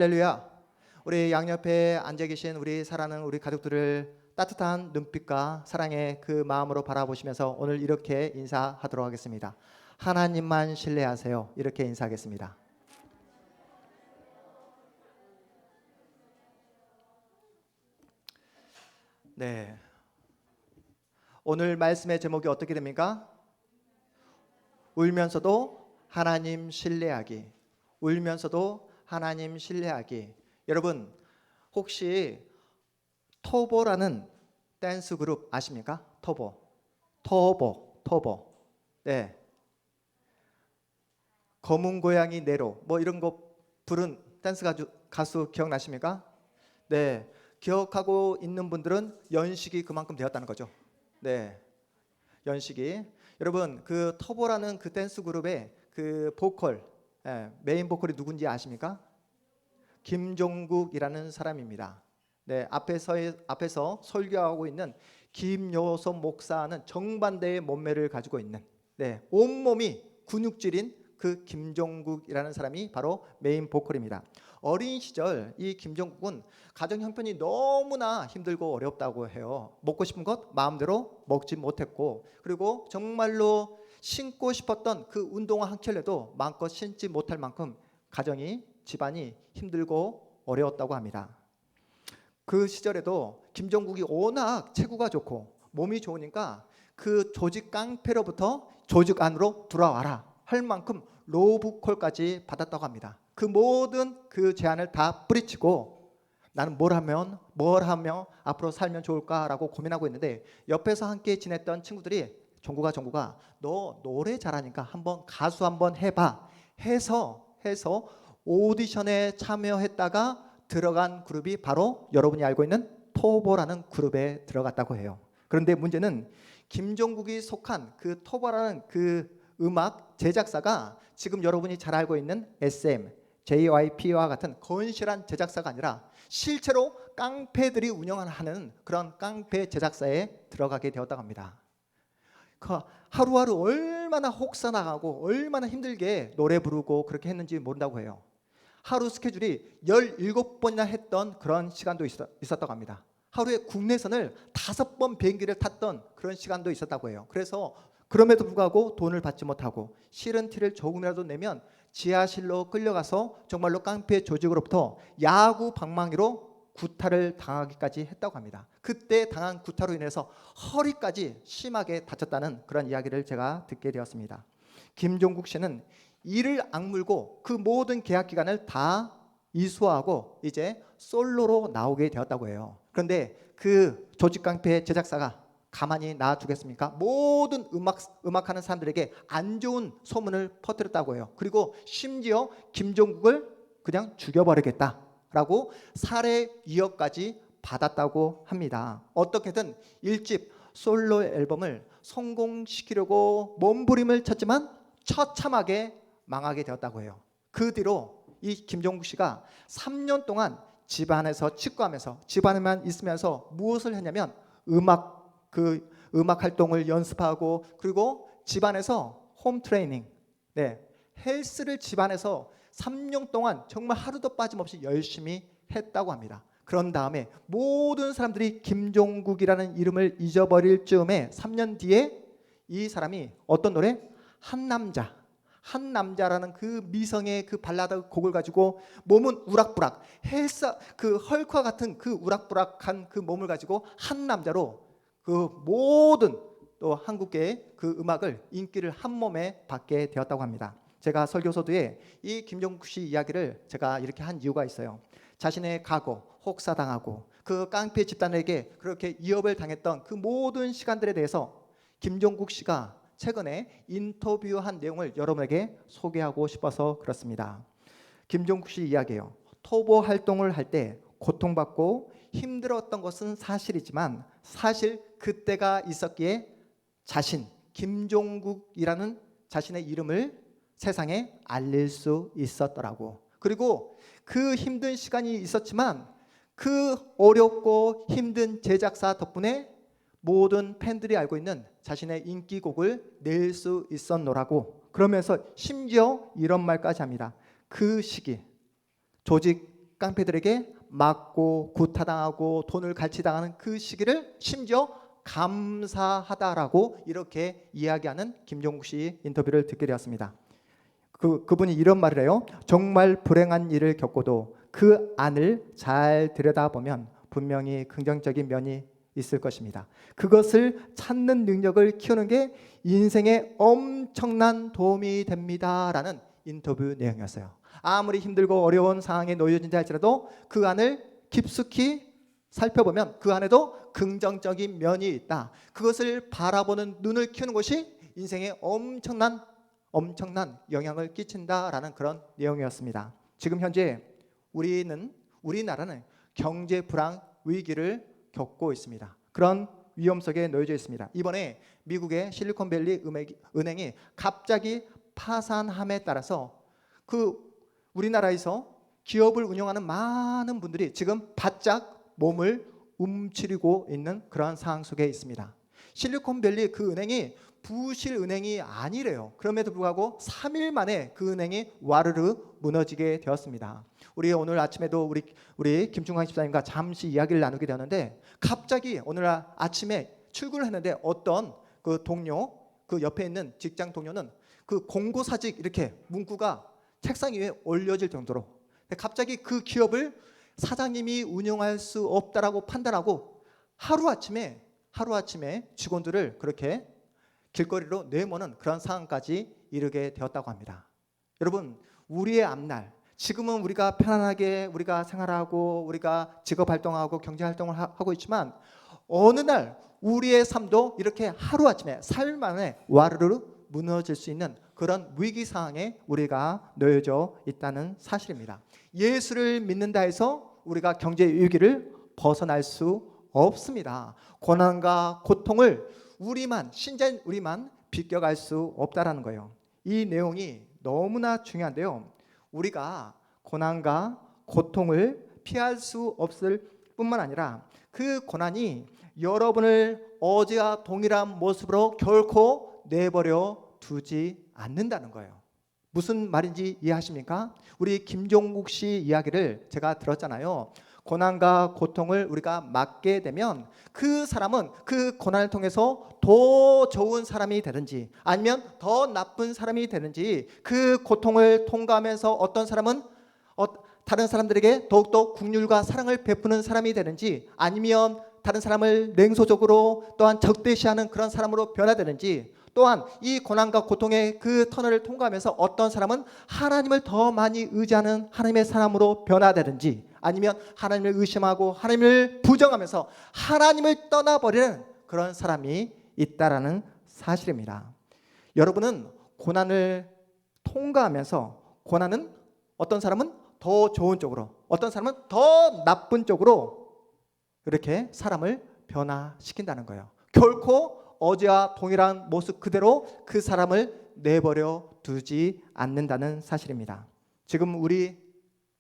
할렐루야. 우리 양옆에 앉아 계신 우리 사랑하는 우리 가족들을 따뜻한 눈빛과 사랑의 그 마음으로 바라보시면서 오늘 이렇게 인사하도록 하겠습니다. 하나님만 신뢰하세요. 이렇게 인사하겠습니다. 네. 오늘 말씀의 제목이 어떻게 됩니까? 울면서도 하나님 신뢰하기. 울면서도 하나님 신뢰하기. 여러분, 혹시 터보라는 댄스 그룹 아십니까? 터보. 네. 검은 고양이 네로 뭐 이런 거 부른 댄스 가수 기억나십니까? 네. 기억하고 있는 분들은 연식이 그만큼 되었다는 거죠. 네. 연식이. 여러분, 그 터보라는 그 댄스 그룹의 그 보컬, 메인 보컬이 누군지 아십니까? 김종국이라는 사람입니다. 네, 앞에서 설교하고 있는 김요섭 목사는 정반대의 몸매를 가지고 있는, 온몸이 근육질인 그 김종국이라는 사람이 바로 메인 보컬입니다. 어린 시절 이 김종국은 가정 형편이 너무나 힘들고 어렵다고 해요. 먹고 싶은 것 마음대로 먹지 못했고, 그리고 정말로 신고 싶었던 그 운동화 한 켤레도 마음껏 신지 못할 만큼 집안이 힘들고 어려웠다고 합니다. 그 시절에도 김종국이 워낙 체구가 좋고 몸이 좋으니까 그 조직 깡패로부터 조직 안으로 돌아와라 할 만큼 로브콜까지 받았다고 합니다. 그 모든 그 제안을 다 뿌리치고 나는 뭘 하며 앞으로 살면 좋을까라고 고민하고 있는데, 옆에서 함께 지냈던 친구들이 종국아 너 노래 잘하니까 가수 한번 해봐 해서 오디션에 참여했다가 들어간 그룹이 바로 여러분이 알고 있는 터보라는 그룹에 들어갔다고 해요. 그런데 문제는 김종국이 속한 그 터보라는 그 음악 제작사가 지금 여러분이 잘 알고 있는 SM, JYP와 같은 건실한 제작사가 아니라 실제로 깡패들이 운영하는 그런 깡패 제작사에 들어가게 되었다고 합니다. 하루하루 얼마나 혹사나가고 얼마나 힘들게 노래 부르고 그렇게 했는지 모른다고 해요. 하루 스케줄이 17번이나 했던 그런 시간도 있었다고 합니다. 하루에 국내선을 5번 비행기를 탔던 그런 시간도 있었다고 해요. 그래서 그럼에도 불구하고 돈을 받지 못하고 싫은 티를 조금이라도 내면 지하실로 끌려가서 정말로 깡패 조직으로부터 야구 방망이로 구타를 당하기까지 했다고 합니다. 그때 당한 구타로 인해서 허리까지 심하게 다쳤다는 그런 이야기를 제가 듣게 되었습니다. 김종국 씨는 이를 악물고 그 모든 계약 기간을 다 이수하고 이제 솔로로 나오게 되었다고 해요. 그런데 그 조직 깡패 제작사가 가만히 놔두겠습니까? 모든 음악하는 사람들에게 안 좋은 소문을 퍼뜨렸다고 해요. 그리고 심지어 김종국을 그냥 죽여버리겠다라고 살해 위협까지 받았다고 합니다. 어떻게든 1집 솔로 앨범을 성공시키려고 몸부림을 쳤지만 처참하게 망하게 되었다고 해요. 그 뒤로 이 김종국 씨가 3년 동안 집안에서 치과하면서 집안에만 있으면서 무엇을 했냐면 음악 활동을 연습하고, 그리고 집안에서 홈 트레이닝, 헬스를 집안에서 3년 동안 정말 하루도 빠짐없이 열심히 했다고 합니다. 그런 다음에 모든 사람들이 김종국이라는 이름을 잊어버릴 즈음에 3년 뒤에 이 사람이 어떤 노래? 한 남자라는 그 미성의 그 발라드 곡을 가지고 몸은 우락부락 그 헐크와 같은 그 우락부락한 그 몸을 가지고 한 남자로 그 모든 또 한국계의 그 음악을 인기를 한 몸에 받게 되었다고 합니다. 제가 설교서도에 이 김종국 씨 이야기를 제가 이렇게 한 이유가 있어요. 자신의 과거, 혹사당하고 그 깡패 집단에게 그렇게 위협을 당했던 그 모든 시간들에 대해서 김종국 씨가 최근에 인터뷰한 내용을 여러분에게 소개하고 싶어서 그렇습니다. 김종국 씨 이야기예요. 터보 활동을 할 때 고통받고 힘들었던 것은 사실이지만 사실 그때가 있었기에 김종국이라는 자신의 이름을 세상에 알릴 수 있었더라고. 그리고 그 힘든 시간이 있었지만 그 어렵고 힘든 제작사 덕분에 모든 팬들이 알고 있는 자신의 인기곡을 낼 수 있었노라고. 그러면서 심지어 이런 말까지 합니다. 그 시기 조직 깡패들에게 맞고 구타당하고 돈을 갈취당하는 그 시기를 심지어 감사하다라고 이렇게 이야기하는 김종국 씨 인터뷰를 듣게 되었습니다. 그분이 이런 말을 해요. 정말 불행한 일을 겪고도 그 안을 잘 들여다보면 분명히 긍정적인 면이 있을 것입니다. 그것을 찾는 능력을 키우는 게 인생에 엄청난 도움이 됩니다라는 인터뷰 내용이었어요. 아무리 힘들고 어려운 상황에 놓여진다 할지라도 그 안을 깊숙이 살펴보면 그 안에도 긍정적인 면이 있다. 그것을 바라보는 눈을 키우는 것이 인생에 엄청난 영향을 끼친다라는 그런 내용이었습니다. 지금 현재 우리나라는 경제 불황 위기를 겪고 있습니다. 그런 위험 속에 놓여져 있습니다. 이번에 미국의 실리콘밸리 은행이 갑자기 파산함에 따라서 우리나라에서 기업을 운영하는 많은 분들이 지금 바짝 몸을 움츠리고 있는 그러한 상황 속에 있습니다. 실리콘밸리 그 은행이 부실 은행이 아니래요. 그럼에도 불구하고 3일 만에 그 은행이 와르르 무너지게 되었습니다. 우리 오늘 아침에도 우리 김충환 집사님과 잠시 이야기를 나누게 되었는데 갑자기 오늘 아침에 출근을 했는데 어떤 그 동료, 그 옆에 있는 직장 동료는 그 공고사직 이렇게 문구가 책상 위에 올려질 정도로 갑자기 그 기업을 사장님이 운영할 수 없다라고 판단하고 하루아침에 직원들을 그렇게 길거리로 내모는 그런 상황까지 이르게 되었다고 합니다. 여러분, 우리의 앞날, 지금은 우리가 편안하게 우리가 생활하고 우리가 직업 활동하고 경제 활동을 하고 있지만 어느 날 우리의 삶도 이렇게 하루아침에 3일 만에 와르르 무너질 수 있는 그런 위기 상황에 우리가 놓여져 있다는 사실입니다. 예수를 믿는다 해서 우리가 경제 위기를 벗어날 수 없습니다. 고난과 고통을 신자인 우리만 비껴갈 수 없다라는 거예요. 이 내용이 너무나 중요한데요. 우리가 고난과 고통을 피할 수 없을 뿐만 아니라 그 고난이 여러분을 어제와 동일한 모습으로 결코 내버려 두지 않는다는 거예요. 무슨 말인지 이해하십니까? 우리 김종국 씨 이야기를 제가 들었잖아요. 고난과 고통을 우리가 맞게 되면 그 사람은 그 고난을 통해서 더 좋은 사람이 되든지 아니면 더 나쁜 사람이 되든지 그 고통을 통과하면서 어떤 사람은 다른 사람들에게 더욱더 긍휼과 사랑을 베푸는 사람이 되든지 아니면 다른 사람을 냉소적으로 또한 적대시하는 그런 사람으로 변화되는지 또한 이 고난과 고통의 그 터널을 통과하면서 어떤 사람은 하나님을 더 많이 의지하는 하나님의 사람으로 변화되든지 아니면 하나님을 의심하고 하나님을 부정하면서 하나님을 떠나버리는 그런 사람이 있다라는 사실입니다. 여러분은 고난을 통과하면서 고난은 어떤 사람은 더 좋은 쪽으로 어떤 사람은 더 나쁜 쪽으로 이렇게 사람을 변화시킨다는 거예요. 결코 어제와 동일한 모습 그대로 그 사람을 내버려 두지 않는다는 사실입니다. 지금 우리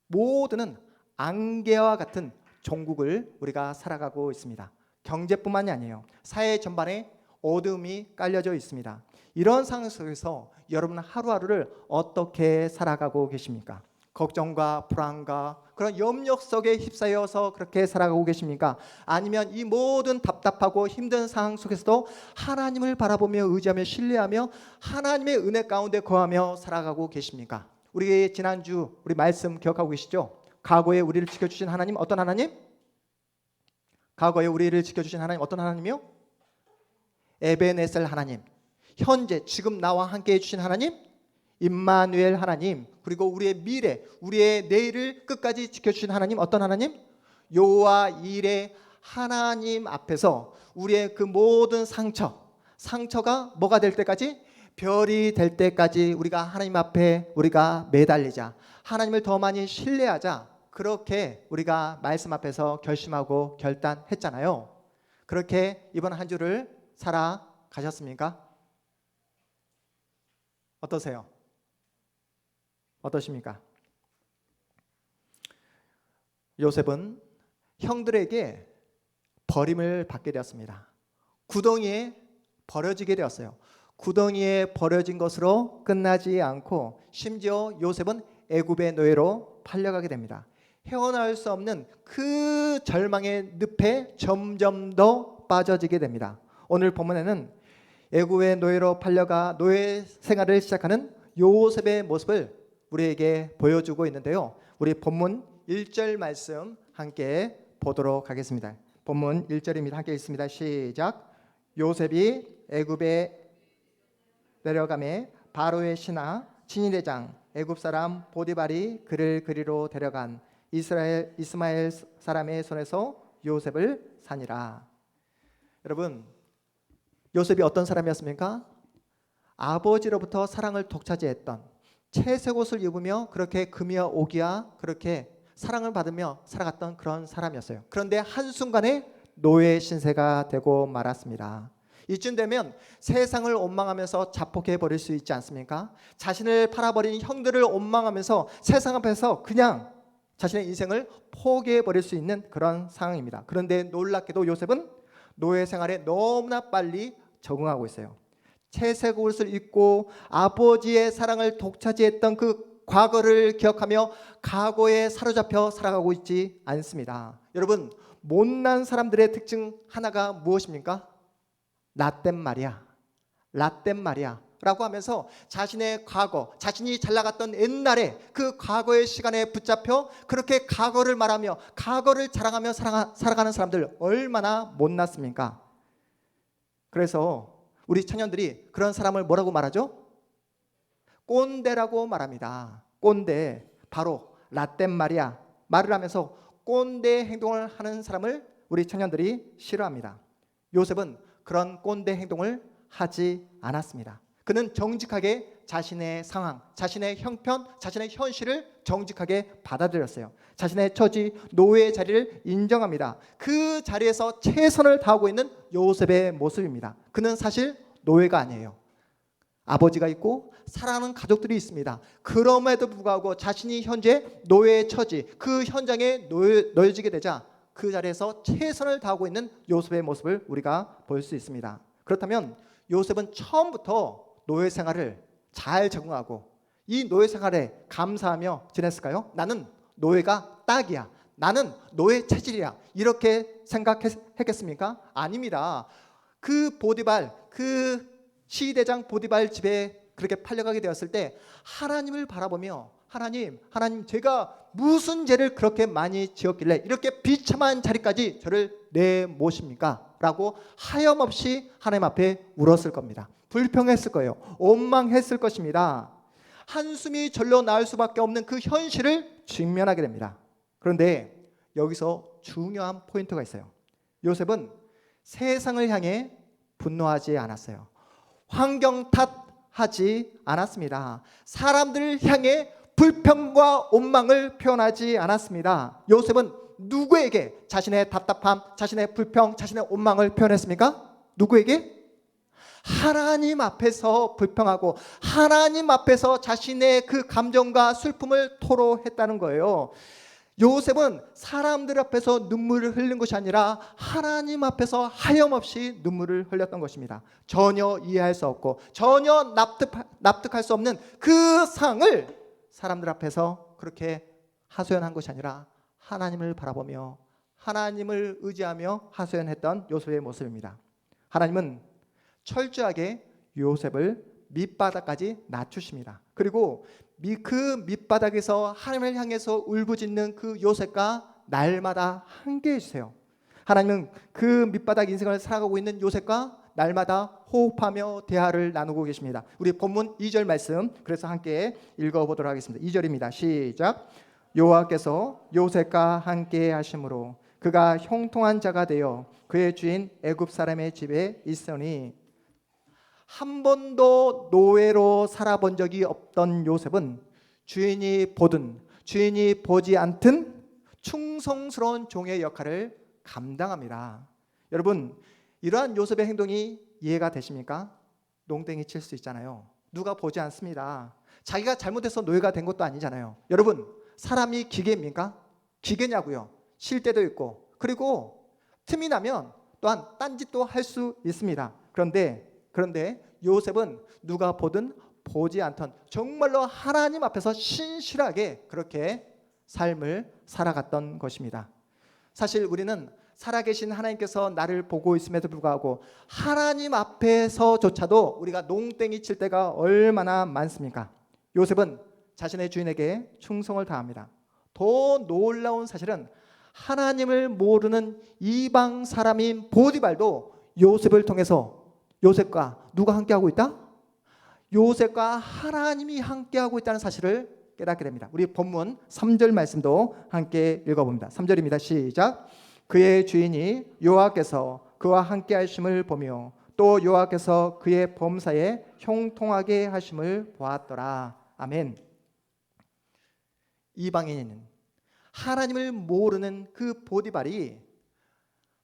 모두는 안개와 같은 종국을 우리가 살아가고 있습니다. 경제뿐만이 아니에요. 사회 전반에 어둠이 깔려져 있습니다. 이런 상황 속에서 여러분은 하루하루를 어떻게 살아가고 계십니까? 걱정과 불안과 그런 염려 속에 휩싸여서 그렇게 살아가고 계십니까? 아니면 이 모든 답답하고 힘든 상황 속에서도 하나님을 바라보며 의지하며 신뢰하며 하나님의 은혜 가운데 거하며 살아가고 계십니까? 우리 지난주 우리 말씀 기억하고 계시죠? 과거에 우리를 지켜주신 하나님 어떤 하나님? 과거에 우리를 지켜주신 하나님 어떤 하나님이요? 에베네셀 하나님. 현재 지금 나와 함께 해주신 하나님 임마누엘 하나님. 그리고 우리의 미래 우리의 내일을 끝까지 지켜주신 하나님 어떤 하나님? 여호와 일의 하나님 앞에서 우리의 그 모든 상처가 뭐가 될 때까지? 별이 될 때까지 우리가 하나님 앞에 우리가 매달리자. 하나님을 더 많이 신뢰하자. 그렇게 우리가 말씀 앞에서 결심하고 결단했잖아요. 그렇게 이번 한 주를 살아가셨습니까? 어떠세요? 어떠십니까? 요셉은 형들에게 버림을 받게 되었습니다. 구덩이에 버려지게 되었어요. 구덩이에 버려진 것으로 끝나지 않고 심지어 요셉은 애굽의 노예로 팔려가게 됩니다. 헤어나올 수 없는 그 절망의 늪에 점점 더 빠져지게 됩니다. 오늘 본문에는 애굽의 노예로 팔려가 노예 생활을 시작하는 요셉의 모습을 우리에게 보여주고 있는데요. 우리 본문 1절 말씀 함께 보도록 하겠습니다. 본문 1절입니다. 함께 읽습니다. 시작. 요셉이 애굽에 내려가매 바로의 신하 친위대장 애굽 사람 보디발이 그를 그리로 데려간 이스마엘 사람의 손에서 요셉을 사니라. 여러분, 요셉이 어떤 사람이었습니까? 아버지로부터 사랑을 독차지했던, 채색 옷을 입으며 그렇게 금이와 옥이야 그렇게 사랑을 받으며 살아갔던 그런 사람이었어요. 그런데 한순간에 노예 신세가 되고 말았습니다. 이쯤 되면 세상을 원망하면서 자폭해 버릴 수 있지 않습니까? 자신을 팔아버린 형들을 원망하면서 세상 앞에서 그냥 자신의 인생을 포기해 버릴 수 있는 그런 상황입니다. 그런데 놀랍게도 요셉은 노예 생활에 너무나 빨리 적응하고 있어요. 채색 옷을 입고 아버지의 사랑을 독차지했던 그 과거를 기억하며 과거에 사로잡혀 살아가고 있지 않습니다. 여러분, 못난 사람들의 특징 하나가 무엇입니까? 라땐 말이야, 라땐 말이야 라고 하면서 자신의 과거, 자신이 잘 나갔던 옛날에 그 과거의 시간에 붙잡혀 그렇게 과거를 말하며 과거를 자랑하며 살아가는 사람들 얼마나 못났습니까? 그래서 우리 청년들이 그런 사람을 뭐라고 말하죠? 꼰대라고 말합니다. 꼰대, 바로 라땐 말이야 말을 하면서 꼰대 행동을 하는 사람을 우리 청년들이 싫어합니다. 요셉은 그런 꼰대 행동을 하지 않았습니다. 그는 정직하게 자신의 상황, 자신의 형편, 자신의 현실을 정직하게 받아들였어요. 자신의 처지, 노예의 자리를 인정합니다. 그 자리에서 최선을 다하고 있는 요셉의 모습입니다. 그는 사실 노예가 아니에요. 아버지가 있고 사랑하는 가족들이 있습니다. 그럼에도 불구하고 자신이 현재 노예의 처지, 그 현장에 놓여지게 되자 그 자리에서 최선을 다하고 있는 요셉의 모습을 우리가 볼 수 있습니다. 그렇다면 요셉은 처음부터 노예 생활을 잘 적응하고 이 노예 생활에 감사하며 지냈을까요? 나는 노예가 딱이야, 나는 노예 체질이야, 이렇게 생각했겠습니까? 아닙니다. 그 보디발, 그 시대장 보디발 집에 그렇게 팔려가게 되었을 때 하나님을 바라보며 하나님 제가 무슨 죄를 그렇게 많이 지었길래 이렇게 비참한 자리까지 저를 내모십니까? 라고 하염없이 하나님 앞에 울었을 겁니다. 불평했을 거예요. 원망했을 것입니다. 한숨이 절로 나올 수밖에 없는 그 현실을 직면하게 됩니다. 그런데 여기서 중요한 포인트가 있어요. 요셉은 세상을 향해 분노하지 않았어요. 환경 탓하지 않았습니다. 사람들을 향해 불평과 원망을 표현하지 않았습니다. 요셉은 누구에게 자신의 답답함, 자신의 불평, 자신의 원망을 표현했습니까? 누구에게? 하나님 앞에서 불평하고 하나님 앞에서 자신의 그 감정과 슬픔을 토로했다는 거예요. 요셉은 사람들 앞에서 눈물을 흘린 것이 아니라 하나님 앞에서 하염없이 눈물을 흘렸던 것입니다. 전혀 이해할 수 없고 전혀 납득할 수 없는 그 상을 사람들 앞에서 그렇게 하소연한 것이 아니라 하나님을 바라보며 하나님을 의지하며 하소연했던 요셉의 모습입니다. 하나님은 철저하게 요셉을 밑바닥까지 낮추십니다. 그리고 그 밑바닥에서 하나님을 향해서 울부짖는 그 요셉과 날마다 함께해 주세요. 하나님은 그 밑바닥 인생을 살아가고 있는 요셉과 날마다 호흡하며 대화를 나누고 계십니다. 우리 본문 2절 말씀 그래서 함께 읽어보도록 하겠습니다. 2절입니다. 시작. 여호와께서 요셉과 함께 하심으로 그가 형통한 자가 되어 그의 주인 애굽 사람의 집에 있으니 한 번도 노예로 살아본 적이 없던 요셉은 주인이 보든 주인이 보지 않든 충성스러운 종의 역할을 감당합니다. 여러분, 이러한 요셉의 행동이 이해가 되십니까? 농땡이 칠 수 있잖아요. 누가 보지 않습니다. 자기가 잘못해서 노예가 된 것도 아니잖아요. 여러분, 사람이 기계입니까? 기계냐고요. 쉴 때도 있고 그리고 틈이 나면 또한 딴짓도 할 수 있습니다. 그런데 요셉은 누가 보든 보지 않던 정말로 하나님 앞에서 신실하게 그렇게 삶을 살아갔던 것입니다. 사실 우리는 살아계신 하나님께서 나를 보고 있음에도 불구하고 하나님 앞에서조차도 우리가 농땡이 칠 때가 얼마나 많습니까? 요셉은 자신의 주인에게 충성을 다합니다. 더 놀라운 사실은 하나님을 모르는 이방 사람인 보디발도 요셉을 통해서 요셉과 누가 함께하고 있다? 요셉과 하나님이 함께하고 있다는 사실을 깨닫게 됩니다. 우리 본문 3절 말씀도 함께 읽어봅니다. 3절입니다. 시작. 그의 주인이 여호와께서 그와 함께 하심을 보며 또 여호와께서 그의 범사에 형통하게 하심을 보았더라. 아멘. 이방인은 하나님을 모르는 그 보디발이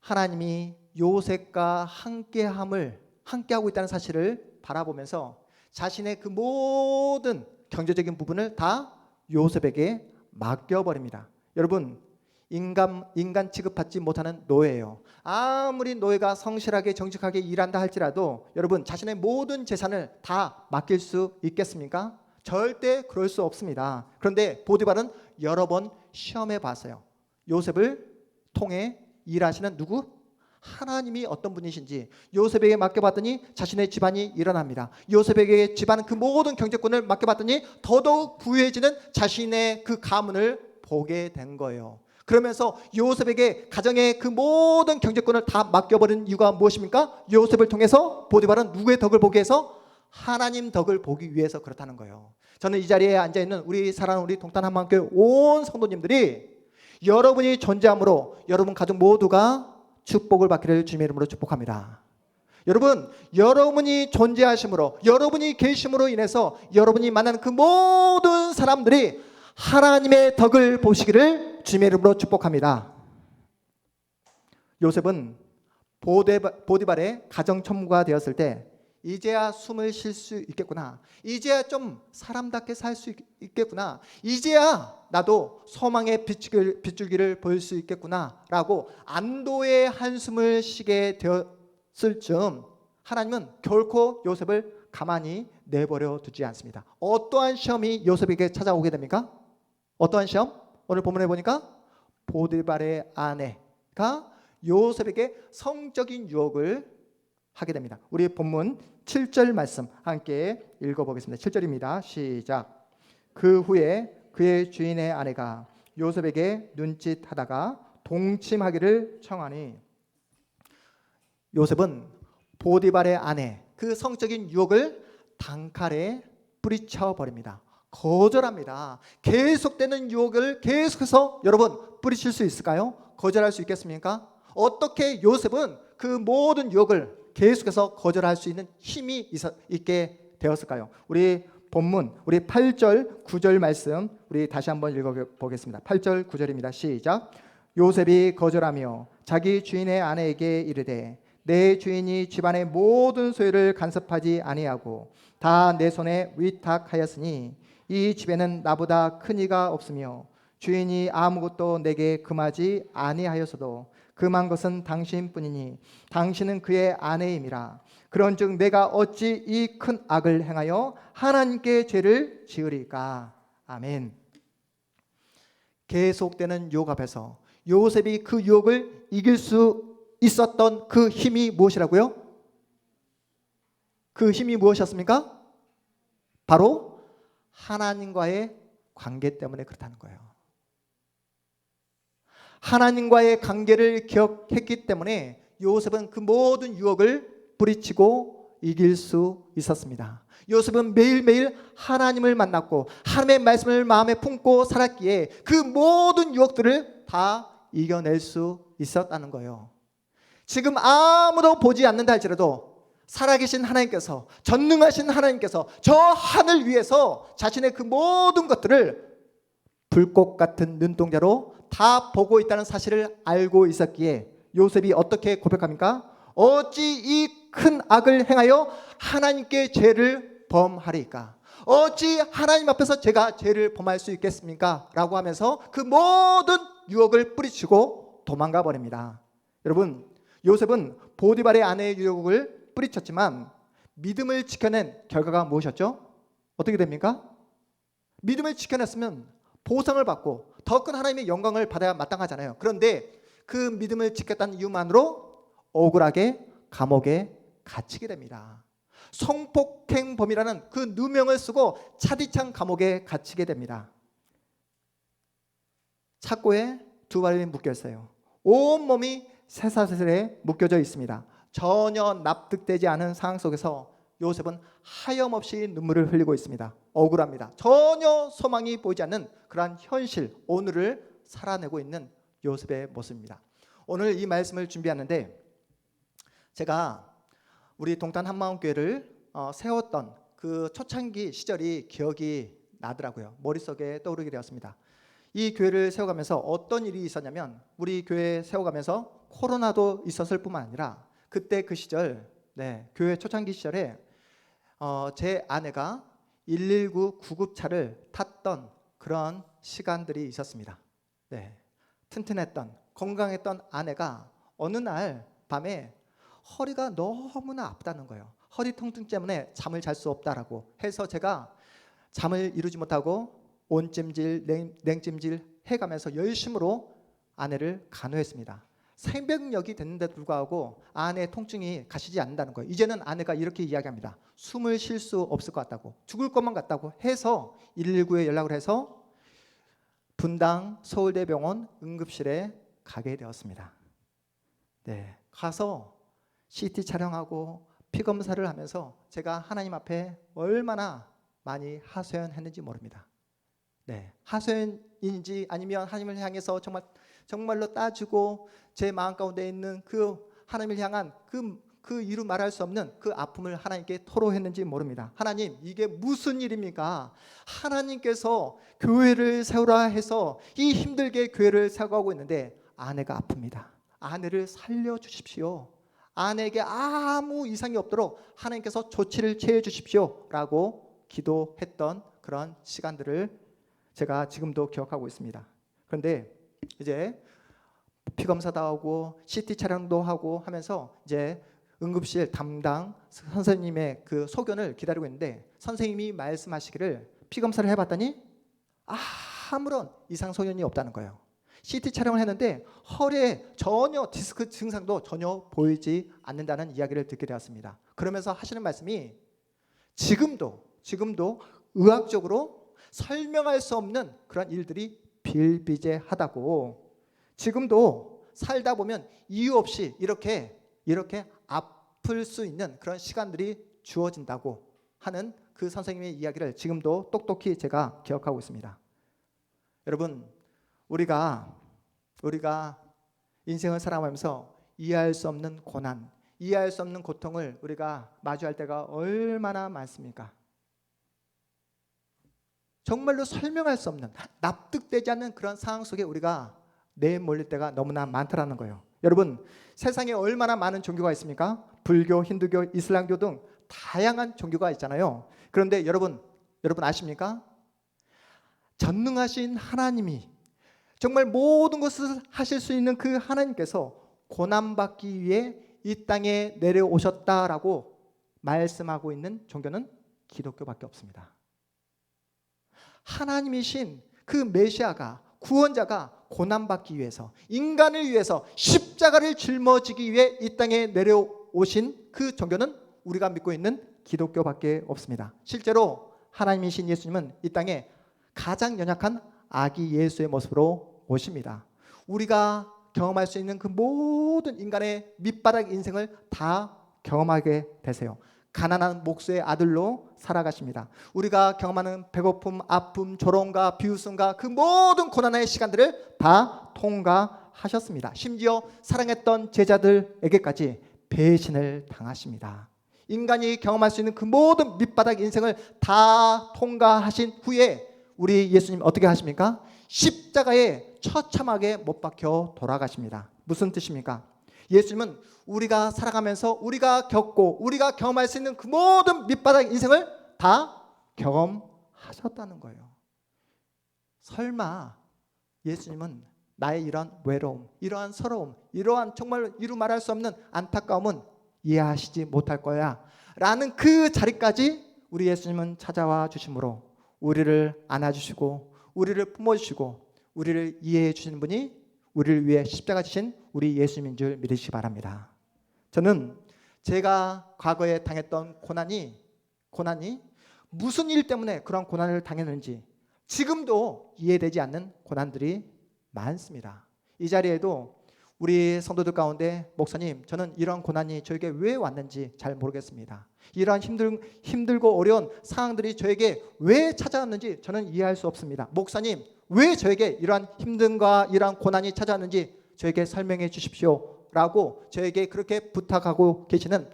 하나님이 요셉과 함께하고 있다는 사실을 바라보면서 자신의 그 모든 경제적인 부분을 다 요셉에게 맡겨버립니다. 여러분, 인간 취급받지 못하는 노예예요. 아무리 노예가 성실하게 정직하게 일한다 할지라도 여러분 자신의 모든 재산을 다 맡길 수 있겠습니까? 절대 그럴 수 없습니다. 그런데 보디발은 여러 번 시험해 봤어요. 요셉을 통해 일하시는 누구? 하나님이 어떤 분이신지 요셉에게 맡겨봤더니 자신의 집안이 일어납니다. 요셉에게 집안 그 모든 경제권을 맡겨봤더니 더더욱 부유해지는 자신의 그 가문을 보게 된 거예요. 그러면서 요셉에게 가정의 그 모든 경제권을 다 맡겨버린 이유가 무엇입니까? 요셉을 통해서 보디발은 누구의 덕을 보기 위해서? 하나님 덕을 보기 위해서 그렇다는 거예요. 저는 이 자리에 앉아있는 우리 사랑하는 우리 동탄 한마음교회 온 성도님들이 여러분이 존재함으로 여러분 가족 모두가 축복을 받기를 주님의 이름으로 축복합니다. 여러분, 여러분이 존재하심으로 여러분이 계심으로 인해서 여러분이 만나는 그 모든 사람들이 하나님의 덕을 보시기를 주님의 이름으로 축복합니다. 요셉은 보디발의 가정 천부가 되었을 때 이제야 숨을 쉴 수 있겠구나, 이제야 좀 사람답게 살 수 있겠구나, 이제야 나도 소망의 빗줄기를 보일 수 있겠구나 라고 안도의 한숨을 쉬게 되었을 즈음 하나님은 결코 요셉을 가만히 내버려 두지 않습니다. 어떠한 시험이 요셉에게 찾아오게 됩니까? 어떠한 시험? 오늘 본문에 보니까 보디발의 아내가 요셉에게 성적인 유혹을 하게 됩니다. 우리 본문 7절 말씀 함께 읽어보겠습니다. 7절입니다. 시작. 그 후에 그의 주인의 아내가 요셉에게 눈짓하다가 동침하기를 청하니, 요셉은 보디발의 아내 그 성적인 유혹을 단칼에 뿌리쳐 버립니다. 거절합니다. 계속되는 유혹을 계속해서 여러분 뿌리칠 수 있을까요? 거절할 수 있겠습니까? 어떻게 요셉은 그 모든 유혹을 계속해서 거절할 수 있는 힘이 있게 되었을까요? 우리 본문 우리 8절 9절 말씀 우리 다시 한번 읽어보겠습니다. 8절 9절입니다. 시작. 요셉이 거절하며 자기 주인의 아내에게 이르되 내 주인이 집안의 모든 소유를 간섭하지 아니하고 다 내 손에 위탁하였으니 이 집에는 나보다 큰 이가 없으며 주인이 아무것도 내게 금하지 아니하였어도 금한 것은 당신뿐이니 당신은 그의 아내임이라. 그런즉 내가 어찌 이 큰 악을 행하여 하나님께 죄를 지으리까. 아멘. 계속되는 유혹 앞에서 요셉이 그 유혹을 이길 수 있었던 그 힘이 무엇이라고요? 그 힘이 무엇이었습니까? 바로 하나님과의 관계 때문에 그렇다는 거예요. 하나님과의 관계를 기억했기 때문에 요셉은 그 모든 유혹을 뿌리치고 이길 수 있었습니다. 요셉은 매일매일 하나님을 만났고 하나님의 말씀을 마음에 품고 살았기에 그 모든 유혹들을 다 이겨낼 수 있었다는 거예요. 지금 아무도 보지 않는다 할지라도 살아계신 하나님께서, 전능하신 하나님께서 저 하늘 위에서 자신의 그 모든 것들을 불꽃 같은 눈동자로 다 보고 있다는 사실을 알고 있었기에 요셉이 어떻게 고백합니까? 어찌 이 큰 악을 행하여 하나님께 죄를 범하리까? 어찌 하나님 앞에서 제가 죄를 범할 수 있겠습니까? 라고 하면서 그 모든 유혹을 뿌리치고 도망가 버립니다. 여러분, 요셉은 보디발의 아내의 유혹을 뿌리쳤지만 믿음을 지켜낸 결과가 무엇이었죠? 어떻게 됩니까? 믿음을 지켜냈으면 보상을 받고 더 큰 하나님의 영광을 받아야 마땅하잖아요. 그런데 그 믿음을 지켰다는 이유만으로 억울하게 감옥에 갇히게 됩니다. 성폭행범이라는 그 누명을 쓰고 차디찬 감옥에 갇히게 됩니다. 착고에 두 발이 묶여 있어요. 온몸이 쇠사슬에 묶여져 있습니다. 전혀 납득되지 않은 상황 속에서 요셉은 하염없이 눈물을 흘리고 있습니다. 억울합니다. 전혀 소망이 보이지 않는 그러한 현실, 오늘을 살아내고 있는 요셉의 모습입니다. 오늘 이 말씀을 준비하는데 제가 우리 동탄 한마음교회를 세웠던 그 초창기 시절이 기억이 나더라고요. 머릿속에 떠오르게 되었습니다. 이 교회를 세워가면서 어떤 일이 있었냐면 우리 교회 세워가면서 코로나도 있었을 뿐만 아니라 그때 그 시절 교회 초창기 시절에 제 아내가 119 구급차를 탔던 그런 시간들이 있었습니다. 튼튼했던 건강했던 아내가 어느 날 밤에 허리가 너무나 아프다는 거예요. 허리 통증 때문에 잠을 잘 수 없다라고 해서 제가 잠을 이루지 못하고 온찜질, 냉찜질 해가면서 열심으로 아내를 간호했습니다. 새벽녘이 됐는데도 불구하고 아내의 통증이 가시지 않는다는 거예요. 이제는 아내가 이렇게 이야기합니다. 숨을 쉴 수 없을 것 같다고, 죽을 것만 같다고 해서 119에 연락을 해서 분당 서울대병원 응급실에 가게 되었습니다. 가서 CT 촬영하고 피검사를 하면서 제가 하나님 앞에 얼마나 많이 하소연했는지 모릅니다. 하소연인지 아니면 하나님을 향해서 정말로 따지고 제 마음 가운데 있는 그 하나님을 향한 그 이루 말할 수 없는 그 아픔을 하나님께 토로했는지 모릅니다. 하나님, 이게 무슨 일입니까? 하나님께서 교회를 세우라 해서 이 힘들게 교회를 세워가고 있는데 아내가 아픕니다. 아내를 살려주십시오. 아내에게 아무 이상이 없도록 하나님께서 조치를 취해 주십시오 라고 기도했던 그런 시간들을 제가 지금도 기억하고 있습니다. 그런데 이제 피검사도 하고 CT 촬영도 하고 하면서 이제 응급실 담당 선생님의 그 소견을 기다리고 있는데 선생님이 말씀하시기를 피검사를 해봤더니 아무런 이상 소견이 없다는 거예요. CT 촬영을 했는데 허리에 전혀 디스크 증상도 전혀 보이지 않는다는 이야기를 듣게 되었습니다. 그러면서 하시는 말씀이 지금도 의학적으로 설명할 수 없는 그런 일들이 비일비재하다고, 지금도 살다 보면 이유 없이 이렇게 아플 수 있는 그런 시간들이 주어진다고 하는 그 선생님의 이야기를 지금도 똑똑히 제가 기억하고 있습니다. 여러분, 우리가 인생을 살아가면서 이해할 수 없는 고난, 이해할 수 없는 고통을 우리가 마주할 때가 얼마나 많습니까? 정말로 설명할 수 없는, 납득되지 않는 그런 상황 속에 우리가 내몰릴 때가 너무나 많더라는 거예요. 여러분, 세상에 얼마나 많은 종교가 있습니까? 불교, 힌두교, 이슬람교 등 다양한 종교가 있잖아요. 그런데 여러분 아십니까? 전능하신 하나님이, 정말 모든 것을 하실 수 있는 그 하나님께서 고난받기 위해 이 땅에 내려오셨다라고 말씀하고 있는 종교는 기독교밖에 없습니다. 하나님이신 그 메시아가, 구원자가 고난받기 위해서, 인간을 위해서 십자가를 짊어지기 위해 이 땅에 내려오신 그 종교는 우리가 믿고 있는 기독교밖에 없습니다. 실제로 하나님이신 예수님은 이 땅에 가장 연약한 아기 예수의 모습으로 오십니다. 우리가 경험할 수 있는 그 모든 인간의 밑바닥 인생을 다 경험하게 되세요. 가난한 목수의 아들로 살아가십니다. 우리가 경험하는 배고픔, 아픔, 조롱과 비웃음과 그 모든 고난의 시간들을 다 통과하셨습니다. 심지어 사랑했던 제자들에게까지 배신을 당하십니다. 인간이 경험할 수 있는 그 모든 밑바닥 인생을 다 통과하신 후에 우리 예수님 어떻게 하십니까? 십자가에 처참하게 못 박혀 돌아가십니다. 무슨 뜻입니까? 예수님은 우리가 살아가면서 우리가 겪고 우리가 경험할 수 있는 그 모든 밑바닥 인생을 다 경험하셨다는 거예요. 설마 예수님은 나의 이러한 외로움, 이러한 서러움, 이러한 정말 이루 말할 수 없는 안타까움은 이해하시지 못할 거야 라는 그 자리까지 우리 예수님은 찾아와 주심으로 우리를 안아주시고 우리를 품어주시고 우리를 이해해 주시는 분이 우리를 위해 십자가 지신 우리 예수님인 줄 믿으시기 바랍니다. 저는 제가 과거에 당했던 고난이 무슨 일 때문에 그런 고난을 당했는지 지금도 이해되지 않는 고난들이 많습니다. 이 자리에도 우리 성도들 가운데 목사님, 저는 이런 고난이 저에게 왜 왔는지 잘 모르겠습니다. 이러한 힘들고 어려운 상황들이 저에게 왜 찾아왔는지 저는 이해할 수 없습니다. 목사님, 왜 저에게 이러한 힘듦과 이러한 고난이 찾아왔는지 저에게 설명해 주십시오 라고 저에게 그렇게 부탁하고 계시는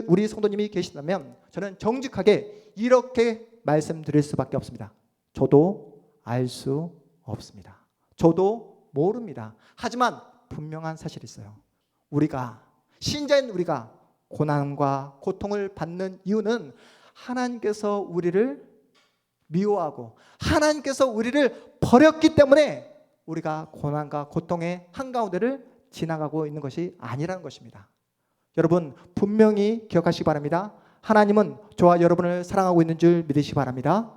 우리 성도님이 계시다면 저는 정직하게 이렇게 말씀드릴 수밖에 없습니다. 저도 알 수 없습니다. 저도 모릅니다. 하지만 분명한 사실이 있어요. 신자인 우리가 고난과 고통을 받는 이유는 하나님께서 우리를 미워하고 하나님께서 우리를 버렸기 때문에 우리가 고난과 고통의 한가운데를 지나가고 있는 것이 아니라는 것입니다. 여러분 분명히 기억하시기 바랍니다. 하나님은 저와 여러분을 사랑하고 있는 줄 믿으시기 바랍니다.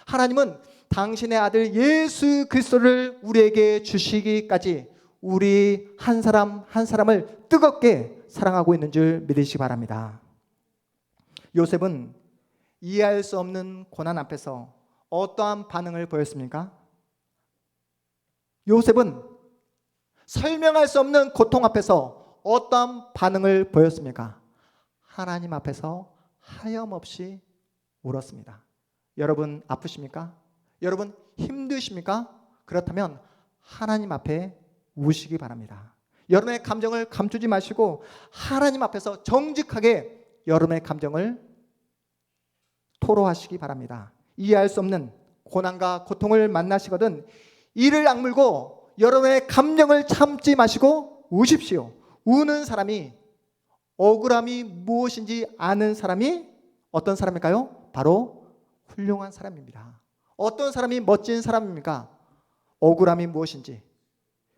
하나님은 당신의 아들 예수 그리스도를 우리에게 주시기까지 우리 한 사람 한 사람을 뜨겁게 사랑하고 있는 줄 믿으시기 바랍니다. 요셉은 이해할 수 없는 고난 앞에서 어떠한 반응을 보였습니까? 요셉은 설명할 수 없는 고통 앞에서 어떠한 반응을 보였습니까? 하나님 앞에서 하염없이 울었습니다. 여러분 아프십니까? 여러분 힘드십니까? 그렇다면 하나님 앞에 우시기 바랍니다. 여러분의 감정을 감추지 마시고 하나님 앞에서 정직하게 여러분의 감정을 토로하시기 바랍니다. 이해할 수 없는 고난과 고통을 만나시거든 이를 악물고 여러분의 감정을 참지 마시고 우십시오. 우는 사람이 억울함이 무엇인지 아는 사람이 어떤 사람일까요? 바로 훌륭한 사람입니다. 어떤 사람이 멋진 사람입니까? 억울함이 무엇인지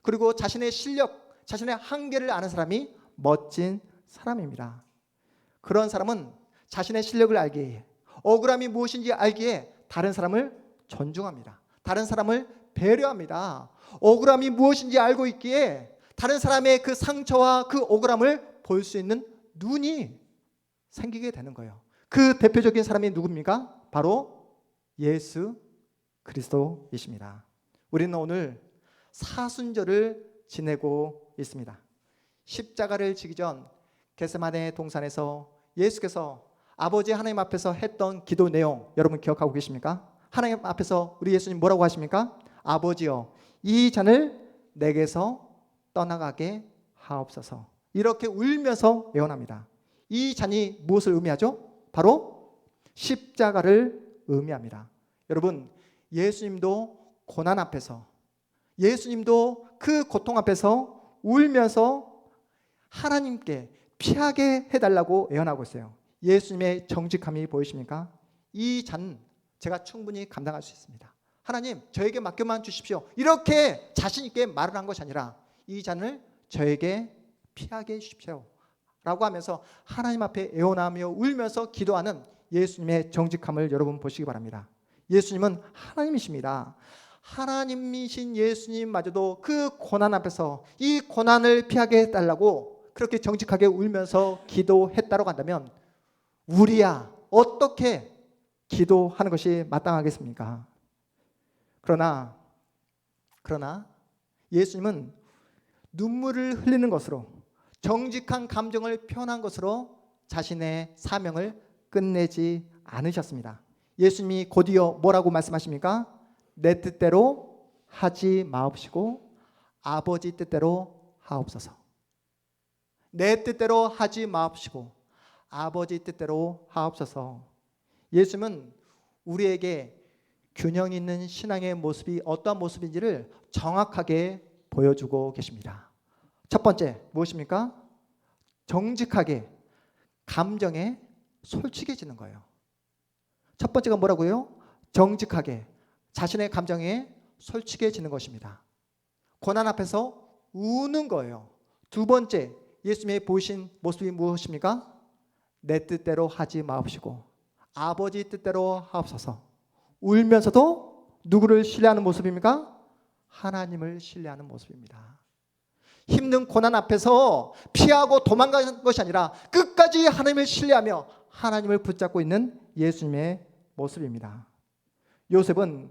그리고 자신의 실력, 자신의 한계를 아는 사람이 멋진 사람입니다. 그런 사람은 자신의 실력을 알기에 억울함이 무엇인지 알기에 다른 사람을 존중합니다. 다른 사람을 배려합니다. 억울함이 무엇인지 알고 있기에 다른 사람의 그 상처와 그 억울함을 볼 수 있는 눈이 생기게 되는 거예요. 그 대표적인 사람이 누굽니까? 바로 예수 그리스도이십니다. 우리는 오늘 사순절을 지내고 있습니다. 십자가를 지기 전 겟세마네 동산에서 예수께서 아버지 하나님 앞에서 했던 기도 내용 여러분 기억하고 계십니까? 하나님 앞에서 우리 예수님 뭐라고 하십니까? 아버지여 이 잔을 내게서 떠나가게 하옵소서. 이렇게 울면서 예언합니다. 이 잔이 무엇을 의미하죠? 바로 십자가를 의미합니다. 여러분 예수님도 고난 앞에서 예수님도 그 고통 앞에서 울면서 하나님께 피하게 해달라고 예언하고 있어요. 예수님의 정직함이 보이십니까? 이 잔 제가 충분히 감당할 수 있습니다. 하나님 저에게 맡겨만 주십시오. 이렇게 자신 있게 말을 한 것이 아니라 이 잔을 저에게 피하게 해주십시오 라고 하면서 하나님 앞에 애원하며 울면서 기도하는 예수님의 정직함을 여러분 보시기 바랍니다. 예수님은 하나님이십니다. 하나님이신 예수님마저도 그 고난 앞에서 이 고난을 피하게 해달라고 그렇게 정직하게 울면서 기도했다고 한다면 우리야 어떻게 기도하는 것이 마땅하겠습니까? 그러나 예수님은 눈물을 흘리는 것으로 정직한 감정을 표현한 것으로 자신의 사명을 끝내지 않으셨습니다. 예수님이 곧이어 뭐라고 말씀하십니까? 내 뜻대로 하지 마옵시고 아버지 뜻대로 하옵소서. 내 뜻대로 하지 마옵시고 아버지 뜻대로 하옵소서. 예수님은 우리에게 균형 있는 신앙의 모습이 어떠한 모습인지를 정확하게 보여주고 계십니다. 첫 번째 무엇입니까? 정직하게 감정에 솔직해지는 거예요. 첫 번째가 뭐라고요? 정직하게 자신의 감정에 솔직해지는 것입니다. 고난 앞에서 우는 거예요. 두 번째 예수님의 보이신 모습이 무엇입니까? 내 뜻대로 하지 마옵시고 아버지 뜻대로 하옵소서. 울면서도 누구를 신뢰하는 모습입니까? 하나님을 신뢰하는 모습입니다. 힘든 고난 앞에서 피하고 도망가는 것이 아니라 끝까지 하나님을 신뢰하며 하나님을 붙잡고 있는 예수님의 모습입니다. 요셉은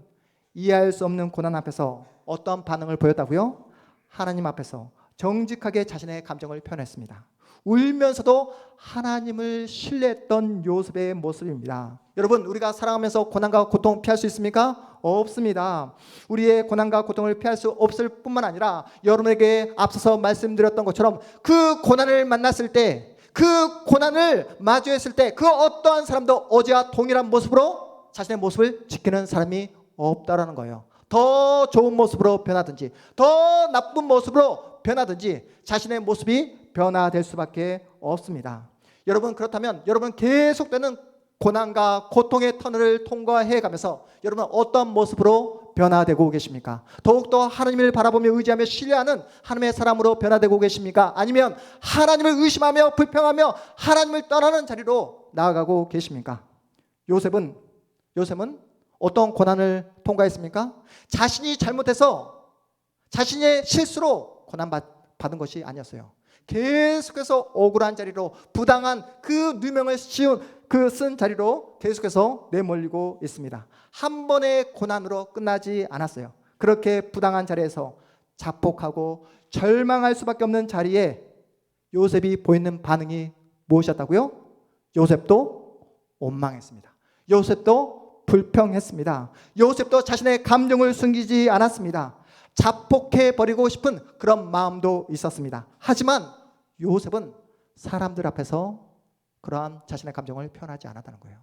이해할 수 없는 고난 앞에서 어떤 반응을 보였다고요? 하나님 앞에서 정직하게 자신의 감정을 표현했습니다. 울면서도 하나님을 신뢰했던 요셉의 모습입니다. 여러분, 우리가 살아가면서 고난과 고통 피할 수 있습니까? 없습니다. 우리의 고난과 고통을 피할 수 없을 뿐만 아니라 여러분에게 앞서서 말씀드렸던 것처럼 그 고난을 만났을 때, 그 고난을 마주했을 때 그 어떠한 사람도 어제와 동일한 모습으로 자신의 모습을 지키는 사람이 없다라는 거예요. 더 좋은 모습으로 변하든지 더 나쁜 모습으로 변하든지 자신의 모습이 변화될 수밖에 없습니다. 여러분, 그렇다면 여러분 계속되는 고난과 고통의 터널을 통과해 가면서 여러분은 어떤 모습으로 변화되고 계십니까? 더욱더 하나님을 바라보며 의지하며 신뢰하는 하나님의 사람으로 변화되고 계십니까? 아니면 하나님을 의심하며 불평하며 하나님을 떠나는 자리로 나아가고 계십니까? 요셉은 어떤 고난을 통과했습니까? 자신이 잘못해서 자신의 실수로 고난받은 것이 아니었어요. 계속해서 억울한 자리로, 부당한 그 누명을 쓴 자리로 계속해서 내몰리고 있습니다. 한 번의 고난으로 끝나지 않았어요. 그렇게 부당한 자리에서 자폭하고 절망할 수밖에 없는 자리에 요셉이 보이는 반응이 무엇이었다고요? 요셉도 원망했습니다. 요셉도 불평했습니다. 요셉도 자신의 감정을 숨기지 않았습니다. 자폭해버리고 싶은 그런 마음도 있었습니다. 하지만 요셉은 사람들 앞에서 그러한 자신의 감정을 표현하지 않았다는 거예요.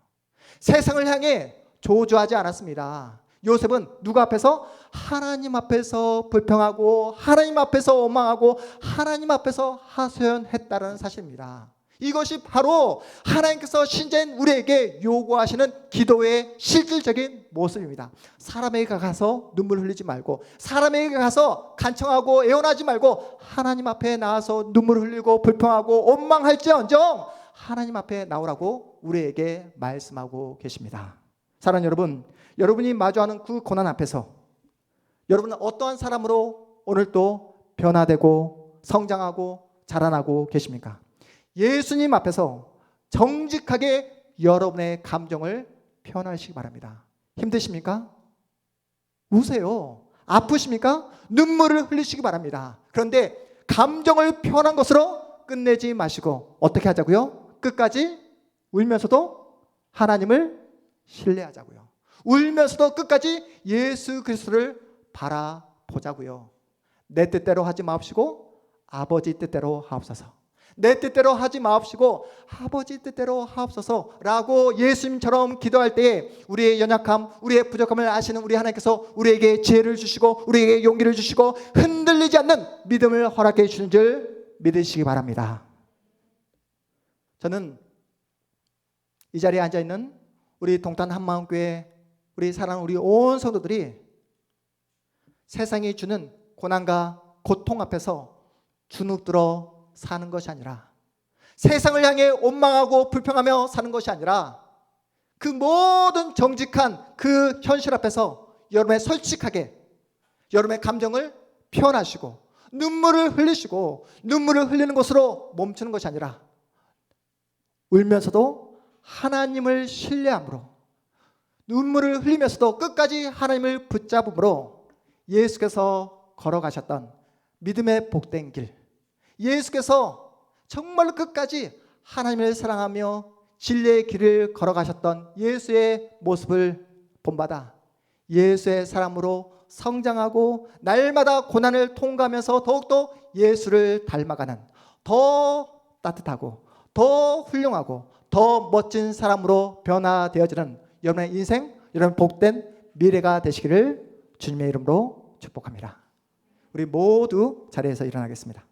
세상을 향해 조주하지 않았습니다. 요셉은 누구 앞에서? 하나님 앞에서 불평하고 하나님 앞에서 원망하고 하나님 앞에서 하소연했다는 사실입니다. 이것이 바로 하나님께서 신자인 우리에게 요구하시는 기도의 실질적인 모습입니다. 사람에게 가서 눈물 흘리지 말고, 사람에게 가서 간청하고 애원하지 말고 하나님 앞에 나와서 눈물 흘리고 불평하고 원망할지언정 하나님 앞에 나오라고 우리에게 말씀하고 계십니다. 사랑하는 여러분, 여러분이 마주하는 그 고난 앞에서 여러분은 어떠한 사람으로 오늘도 변화되고 성장하고 자라나고 계십니까? 예수님 앞에서 정직하게 여러분의 감정을 표현하시기 바랍니다. 힘드십니까? 우세요. 아프십니까? 눈물을 흘리시기 바랍니다. 그런데 감정을 표현한 것으로 끝내지 마시고 어떻게 하자고요? 끝까지 울면서도 하나님을 신뢰하자고요. 울면서도 끝까지 예수 그리스도를 바라보자고요. 내 뜻대로 하지 마옵시고 아버지 뜻대로 하옵소서. 내 뜻대로 하지 마옵시고 아버지 뜻대로 하옵소서라고 예수님처럼 기도할 때에 우리의 연약함, 우리의 부족함을 아시는 우리 하나님께서 우리에게 지혜를 주시고 우리에게 용기를 주시고 흔들리지 않는 믿음을 허락해 주시는 줄 믿으시기 바랍니다. 저는 이 자리에 앉아있는 우리 동탄 한마음교회 우리 사랑하는 우리 온 성도들이 세상이 주는 고난과 고통 앞에서 주눅들어 사는 것이 아니라, 세상을 향해 원망하고 불평하며 사는 것이 아니라 그 모든 정직한 그 현실 앞에서 여러분의 솔직하게 여러분의 감정을 표현하시고 눈물을 흘리시고 눈물을 흘리는 것으로 멈추는 것이 아니라 울면서도 하나님을 신뢰함으로, 눈물을 흘리면서도 끝까지 하나님을 붙잡음으로 예수께서 걸어가셨던 믿음의 복된 길, 예수께서 정말로 끝까지 하나님을 사랑하며 진리의 길을 걸어가셨던 예수의 모습을 본받아 예수의 사람으로 성장하고 날마다 고난을 통과하면서 더욱더 예수를 닮아가는 더 따뜻하고 더 훌륭하고 더 멋진 사람으로 변화되어지는 여러분의 인생, 여러분 복된 미래가 되시기를 주님의 이름으로 축복합니다. 우리 모두 자리에서 일어나겠습니다.